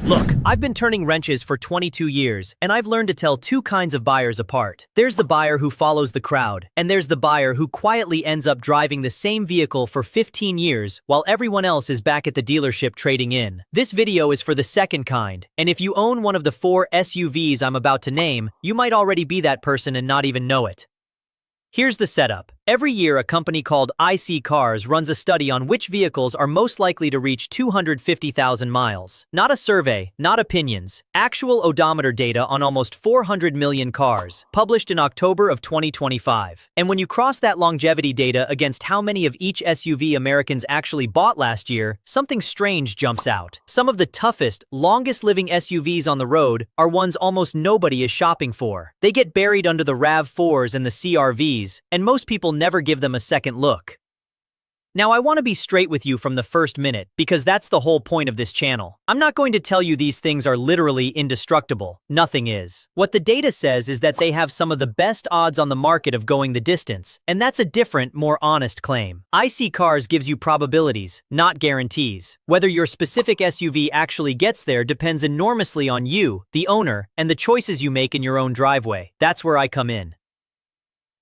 Look, I've been turning wrenches for 22 years, and I've learned to tell two kinds of buyers apart. There's the buyer who follows the crowd, and there's the buyer who quietly ends up driving the same vehicle for 15 years while everyone else is back at the dealership trading in. This video is for the second kind, and if you own one of the 4 SUVs I'm about to name, you might already be that person and not even know it. Here's the setup. Every year, a company called IC Cars runs a study on which vehicles are most likely to reach 250,000 miles. Not a survey, not opinions, actual odometer data on almost 400 million cars, published in October of 2025. And when you cross that longevity data against how many of each SUV Americans actually bought last year, something strange jumps out. Some of the toughest, longest-living SUVs on the road are ones almost nobody is shopping for. They get buried under the RAV4s and the CR-Vs, and most people never give them a second look. Now, I want to be straight with you from the first minute, because that's the whole point of this channel. I'm not going to tell you these things are literally indestructible. Nothing is. What the data says is that they have some of the best odds on the market of going the distance, and that's a different, more honest claim. IC Cars gives you probabilities, not guarantees. Whether your specific SUV actually gets there depends enormously on you, the owner, and the choices you make in your own driveway. That's where I come in.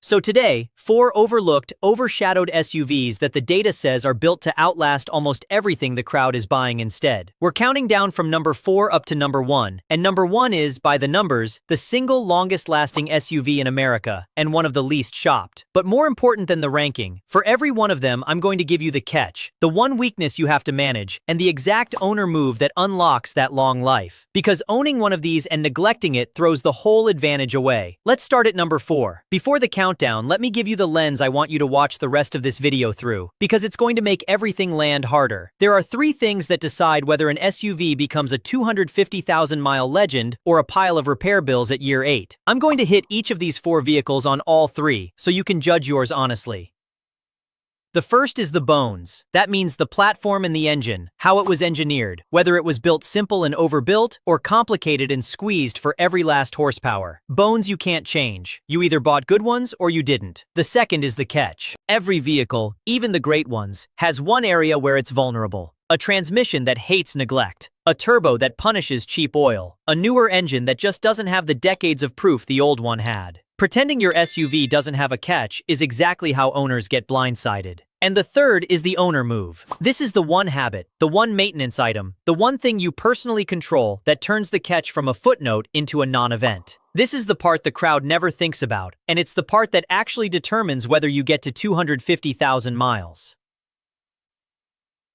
So today, 4 overlooked, overshadowed SUVs that the data says are built to outlast almost everything the crowd is buying instead. We're counting down from number 4 up to number 1, and number 1 is, by the numbers, the single longest-lasting SUV in America, and one of the least shopped. But more important than the ranking, for every one of them I'm going to give you the catch, the one weakness you have to manage, and the exact owner move that unlocks that long life. Because owning one of these and neglecting it throws the whole advantage away. Let's start at number 4. Before the countdown, let me give you the lens I want you to watch the rest of this video through, because it's going to make everything land harder. There are 3 things that decide whether an SUV becomes a 250,000-mile legend or a pile of repair bills at year 8. I'm going to hit each of these 4 vehicles on all 3, so you can judge yours honestly. The first is the bones. That means the platform and the engine, how it was engineered, whether it was built simple and overbuilt or complicated and squeezed for every last horsepower. Bones you can't change. You either bought good ones or you didn't. The second is the catch. Every vehicle, even the great ones, has one area where it's vulnerable. A transmission that hates neglect. A turbo that punishes cheap oil. A newer engine that just doesn't have the decades of proof the old one had. Pretending your SUV doesn't have a catch is exactly how owners get blindsided. And the third is the owner move. This is the one habit, the one maintenance item, the one thing you personally control that turns the catch from a footnote into a non-event. This is the part the crowd never thinks about, and it's the part that actually determines whether you get to 250,000 miles.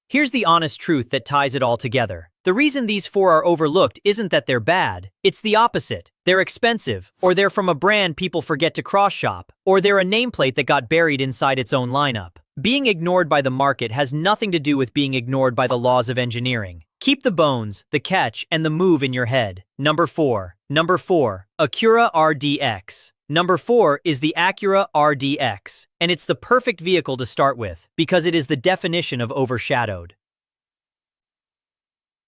Here's the honest truth that ties it all together. The reason these 4 are overlooked isn't that they're bad, it's the opposite. They're expensive, or they're from a brand people forget to cross-shop, or they're a nameplate that got buried inside its own lineup. Being ignored by the market has nothing to do with being ignored by the laws of engineering. Keep the bones, the catch, and the move in your head. Number 4. Number 4. Acura RDX. Number 4 is the Acura RDX, and it's the perfect vehicle to start with, because it is the definition of overshadowed.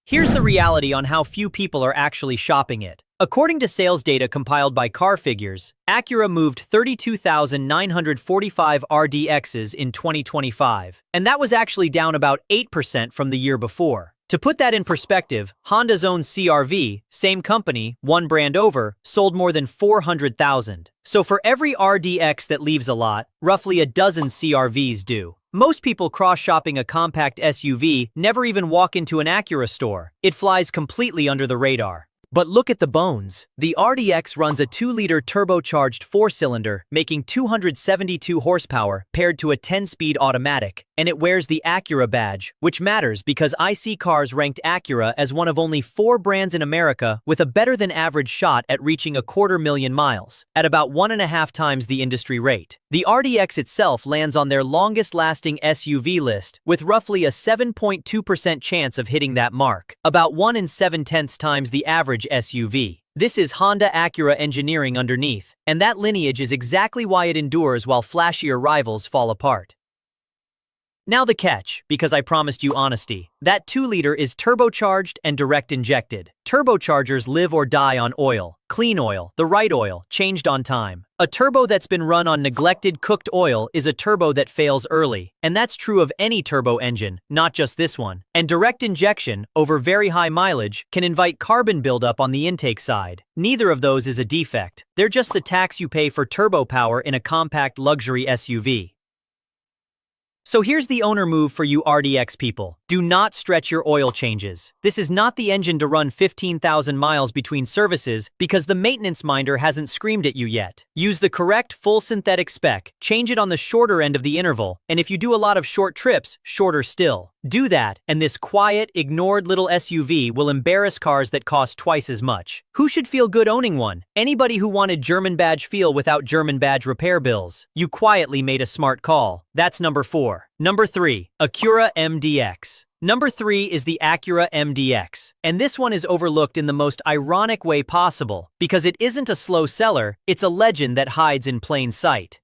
Here's the reality on how few people are actually shopping it. According to sales data compiled by Car Figures, Acura moved 32,945 RDXs in 2025, and that was actually down about 8% from the year before. To put that in perspective, Honda's own CR-V, same company, one brand over, sold more than 400,000. So for every RDX that leaves a lot, roughly a dozen CR-Vs do. Most people cross-shopping a compact SUV never even walk into an Acura store. It flies completely under the radar. But look at the bones. The RDX runs a 2-liter turbocharged 4-cylinder, making 272 horsepower paired to a 10-speed automatic, and it wears the Acura badge, which matters because IC Cars ranked Acura as one of only 4 brands in America with a better-than-average shot at reaching 250,000 miles, at about 1.5 times the industry rate. The RDX itself lands on their longest-lasting SUV list, with roughly a 7.2% chance of hitting that mark, about 1 in 7/10 times the average SUV. This is Honda Acura engineering underneath, and that lineage is exactly why it endures while flashier rivals fall apart. Now the catch, because I promised you honesty. That 2-liter is turbocharged and direct injected. Turbochargers live or die on oil, clean oil, the right oil, changed on time. A turbo that's been run on neglected cooked oil is a turbo that fails early, and that's true of any turbo engine, not just this one. And direct injection, over very high mileage, can invite carbon buildup on the intake side. Neither of those is a defect. They're just the tax you pay for turbo power in a compact luxury SUV. So here's the owner move for you RDX people. Do not stretch your oil changes. This is not the engine to run 15,000 miles between services because the maintenance minder hasn't screamed at you yet. Use the correct full synthetic spec, change it on the shorter end of the interval, and if you do a lot of short trips, shorter still. Do that, and this quiet, ignored little SUV will embarrass cars that cost twice as much. Who should feel good owning one? Anybody who wanted German badge feel without German badge repair bills. You quietly made a smart call. That's number 4. Number 3, Acura MDX. Number 3 is the Acura MDX, and this one is overlooked in the most ironic way possible, because it isn't a slow seller, it's a legend that hides in plain sight.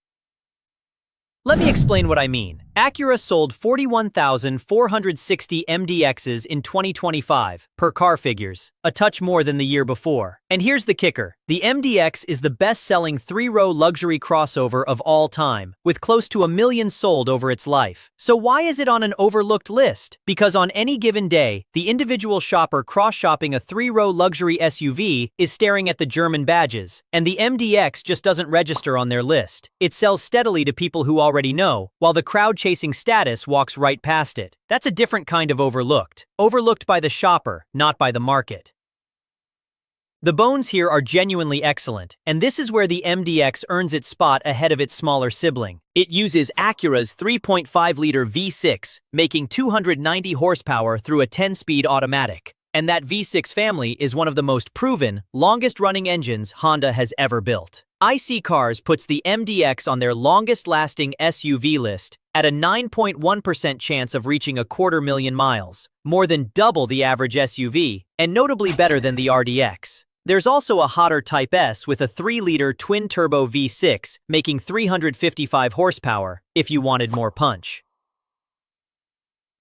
Let me explain what I mean. Acura sold 41,460 MDXs in 2025, per car figures, a touch more than the year before. And here's the kicker. The MDX is the best-selling 3-row luxury crossover of all time, with close to 1 million sold over its life. So why is it on an overlooked list? Because on any given day, the individual shopper cross-shopping a 3-row luxury SUV is staring at the German badges, and the MDX just doesn't register on their list. It sells steadily to people who already know, while the crowd-chasing status walks right past it. That's a different kind of overlooked. Overlooked by the shopper, not by the market. The bones here are genuinely excellent, and this is where the MDX earns its spot ahead of its smaller sibling. It uses Acura's 3.5-liter V6, making 290 horsepower through a 10-speed automatic. And that V6 family is one of the most proven, longest-running engines Honda has ever built. IC Cars puts the MDX on their longest-lasting SUV list at a 9.1% chance of reaching 250,000 miles, more than double the average SUV, and notably better than the RDX. There's also a hotter Type S with a 3-liter twin-turbo V6, making 355 horsepower, if you wanted more punch.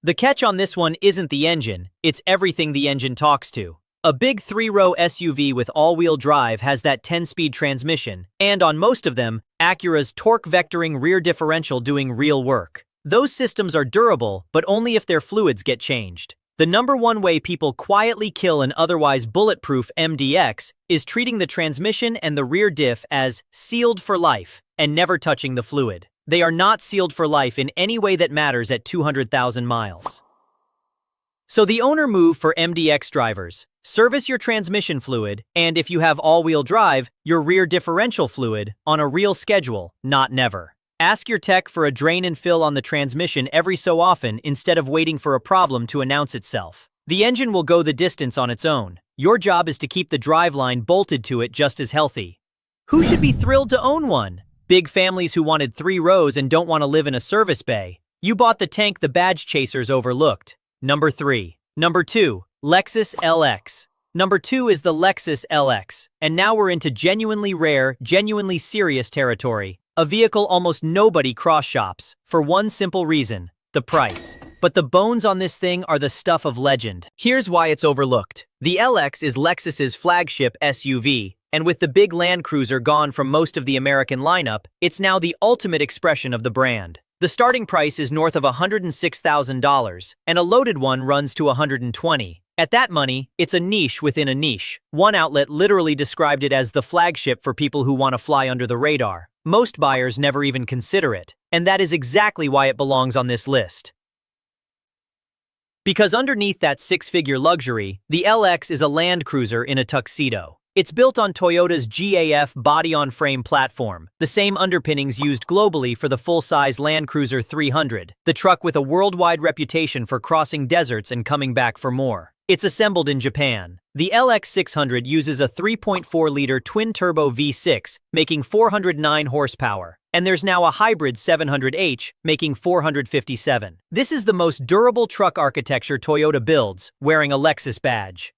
The catch on this one isn't the engine, it's everything the engine talks to. A big 3-row SUV with all-wheel drive has that 10-speed transmission, and on most of them, Acura's torque-vectoring rear differential doing real work. Those systems are durable, but only if their fluids get changed. The number one way people quietly kill an otherwise bulletproof MDX is treating the transmission and the rear diff as sealed for life and never touching the fluid. They are not sealed for life in any way that matters at 200,000 miles. So the owner move for MDX drivers: service your transmission fluid, and if you have all-wheel drive, your rear differential fluid, on a real schedule, not never. Ask your tech for a drain and fill on the transmission every so often instead of waiting for a problem to announce itself. The engine will go the distance on its own. Your job is to keep the driveline bolted to it just as healthy. Who should be thrilled to own one? Big families who wanted 3 rows and don't want to live in a service bay. You bought the tank the badge chasers overlooked. Number 3. Number 2. Lexus LX. Number 2 is the Lexus LX. And now we're into genuinely rare, genuinely serious territory. A vehicle almost nobody cross-shops, for one simple reason: the price. But the bones on this thing are the stuff of legend. Here's why it's overlooked. The LX is Lexus's flagship SUV, and with the big Land Cruiser gone from most of the American lineup, it's now the ultimate expression of the brand. The starting price is north of $106,000, and a loaded one runs to $120,000. At that money, it's a niche within a niche. One outlet literally described it as the flagship for people who want to fly under the radar. Most buyers never even consider it, and that is exactly why it belongs on this list. Because underneath that 6-figure luxury, the LX is a Land Cruiser in a tuxedo. It's built on Toyota's GAF body-on-frame platform, the same underpinnings used globally for the full-size Land Cruiser 300, the truck with a worldwide reputation for crossing deserts and coming back for more. It's assembled in Japan. The LX 600 uses a 3.4-liter twin-turbo V6, making 409 horsepower, and there's now a hybrid 700H, making 457. This is the most durable truck architecture Toyota builds, wearing a Lexus badge.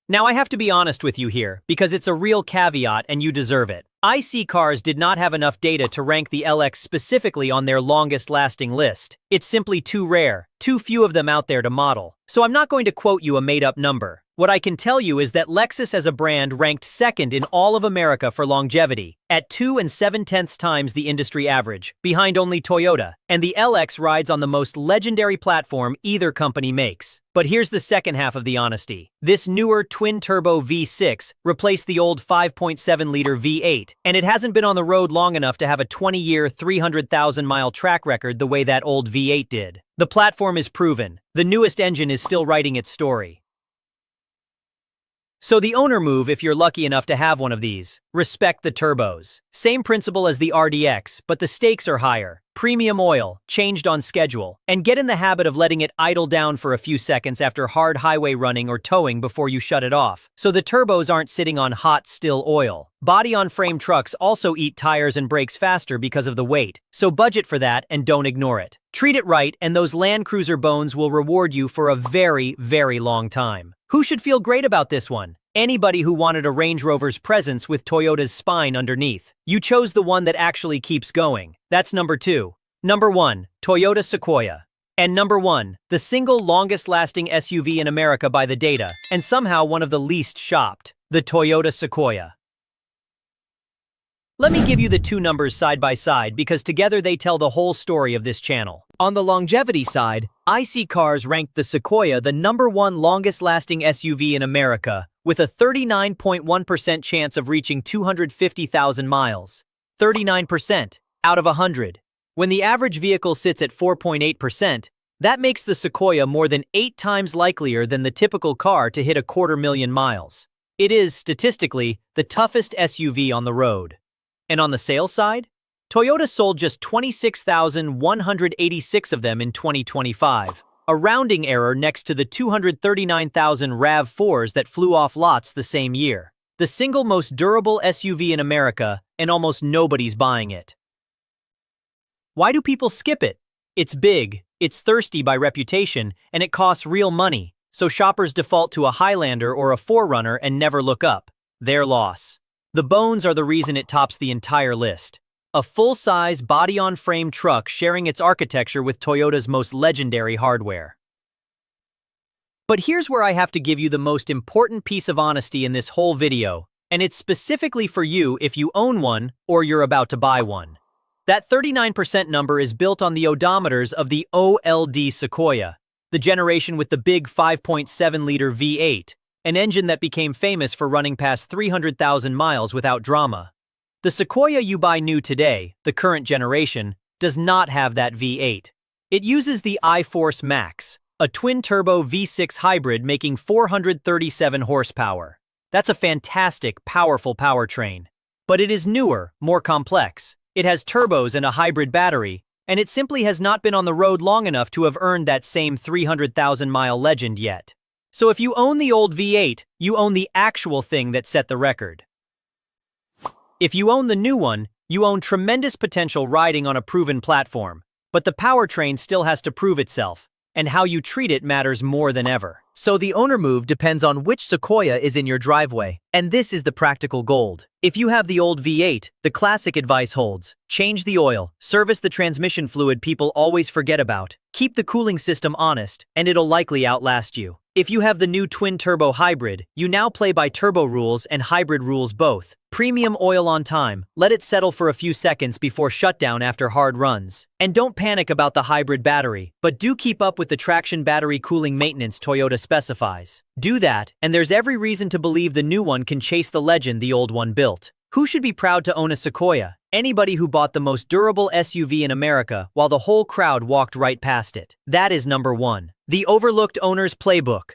Now I have to be honest with you here, because it's a real caveat and you deserve it. IC Cars did not have enough data to rank the LX specifically on their longest-lasting list. It's simply too rare, too few of them out there to model. So I'm not going to quote you a made-up number. What I can tell you is that Lexus as a brand ranked second in all of America for longevity, at 2 7/10 times the industry average, behind only Toyota, and the LX rides on the most legendary platform either company makes. But here's the second half of the honesty. This newer twin-turbo V6 replaced the old 5.7-liter V8, and it hasn't been on the road long enough to have a 20-year, 300,000-mile track record the way that old V8 did. The platform is proven. The newest engine is still writing its story. So the owner move if you're lucky enough to have one of these. Respect the turbos. Same principle as the RDX, but the stakes are higher. Premium oil, changed on schedule, and get in the habit of letting it idle down for a few seconds after hard highway running or towing before you shut it off, so the turbos aren't sitting on hot, still oil. Body-on-frame trucks also eat tires and brakes faster because of the weight, so budget for that and don't ignore it. Treat it right, and those Land Cruiser bones will reward you for a very, very long time. Who should feel great about this one? Anybody who wanted a Range Rover's presence with Toyota's spine underneath. You chose the one that actually keeps going. That's number 2. Number 1, Toyota Sequoia. And number 1, the single longest-lasting SUV in America by the data, and somehow one of the least shopped, the Toyota Sequoia. Let me give you the two numbers side by side because together they tell the whole story of this channel. On the longevity side, IC Cars ranked the Sequoia the number 1 longest-lasting SUV in America, with a 39.1% chance of reaching 250,000 miles. 39% out of 100. When the average vehicle sits at 4.8%, that makes the Sequoia more than 8 times likelier than the typical car to hit 250,000 miles. It is, statistically, the toughest SUV on the road. And on the sales side, Toyota sold just 26,186 of them in 2025. A rounding error next to the 239,000 RAV4s that flew off lots the same year. The single most durable SUV in America, and almost nobody's buying it. Why do people skip it? It's big, it's thirsty by reputation, and it costs real money, so shoppers default to a Highlander or a 4Runner and never look up. Their loss. The bones are the reason it tops the entire list. A full-size, body-on-frame truck sharing its architecture with Toyota's most legendary hardware. But here's where I have to give you the most important piece of honesty in this whole video, and it's specifically for you if you own one or you're about to buy one. That 39% number is built on the odometers of the OLD Sequoia, the generation with the big 5.7-liter V8, an engine that became famous for running past 300,000 miles without drama. The Sequoia you buy new today, the current generation, does not have that V8. It uses the iForce Max, a twin-turbo V6 hybrid making 437 horsepower. That's a fantastic, powerful powertrain. But it is newer, more complex. It has turbos and a hybrid battery, and it simply has not been on the road long enough to have earned that same 300,000-mile legend yet. So if you own the old V8, you own the actual thing that set the record. If you own the new one, you own tremendous potential riding on a proven platform, but the powertrain still has to prove itself, and how you treat it matters more than ever. So the owner move depends on which Sequoia is in your driveway, and this is the practical gold. If you have the old V8, the classic advice holds. Change the oil, service the transmission fluid people always forget about, keep the cooling system honest, and it'll likely outlast you. If you have the new twin-turbo hybrid, you now play by turbo rules and hybrid rules both. Premium oil on time, let it settle for a few seconds before shutdown after hard runs. And don't panic about the hybrid battery, but do keep up with the traction battery cooling maintenance Toyota specifies. Do that, and there's every reason to believe the new one can chase the legend the old one built. Who should be proud to own a Sequoia? Anybody who bought the most durable SUV in America while the whole crowd walked right past it. That is number 1. The overlooked owner's playbook.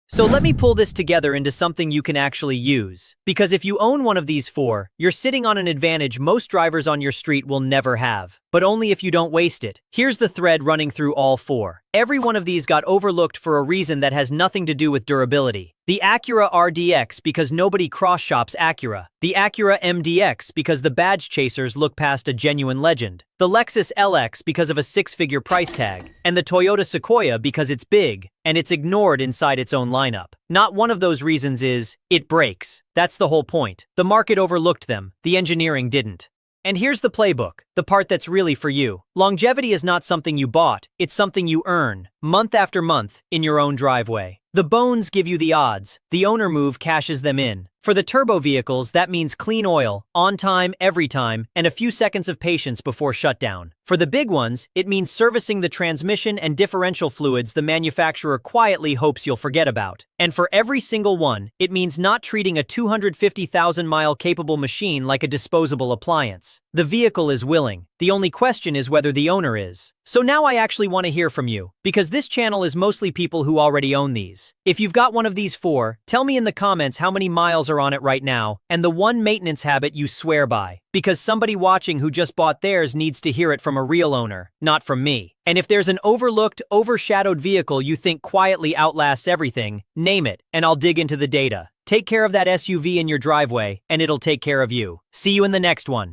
So let me pull this together into something you can actually use. Because if you own one of these 4, you're sitting on an advantage most drivers on your street will never have. but only if you don't waste it. Here's the thread running through all four. Every one of these got overlooked for a reason that has nothing to do with durability. The Acura RDX because nobody cross-shops Acura. The Acura MDX because the badge chasers look past a genuine legend. The Lexus LX because of a six-figure price tag. And the Toyota Sequoia because it's big, and it's ignored inside its own lineup. Not one of those reasons is, it breaks. That's the whole point. The market overlooked them, the engineering didn't. And here's the playbook, the part that's really for you. Longevity is not something you bought, it's something you earn, month after month, in your own driveway. The bones give you the odds, the owner move cashes them in. For the turbo vehicles, that means clean oil, on time, every time, and a few seconds of patience before shutdown. For the big ones, it means servicing the transmission and differential fluids the manufacturer quietly hopes you'll forget about. And for every single one, it means not treating a 250,000-mile capable machine like a disposable appliance. The vehicle is willing. The only question is whether the owner is. So now I actually want to hear from you, because this channel is mostly people who already own these. If you've got one of these four, tell me in the comments how many miles are on it right now, and the one maintenance habit you swear by. Because somebody watching who just bought theirs needs to hear it from a real owner, not from me. And if there's an overlooked, overshadowed vehicle you think quietly outlasts everything, name it, and I'll dig into the data. Take care of that SUV in your driveway, and it'll take care of you. See you in the next one.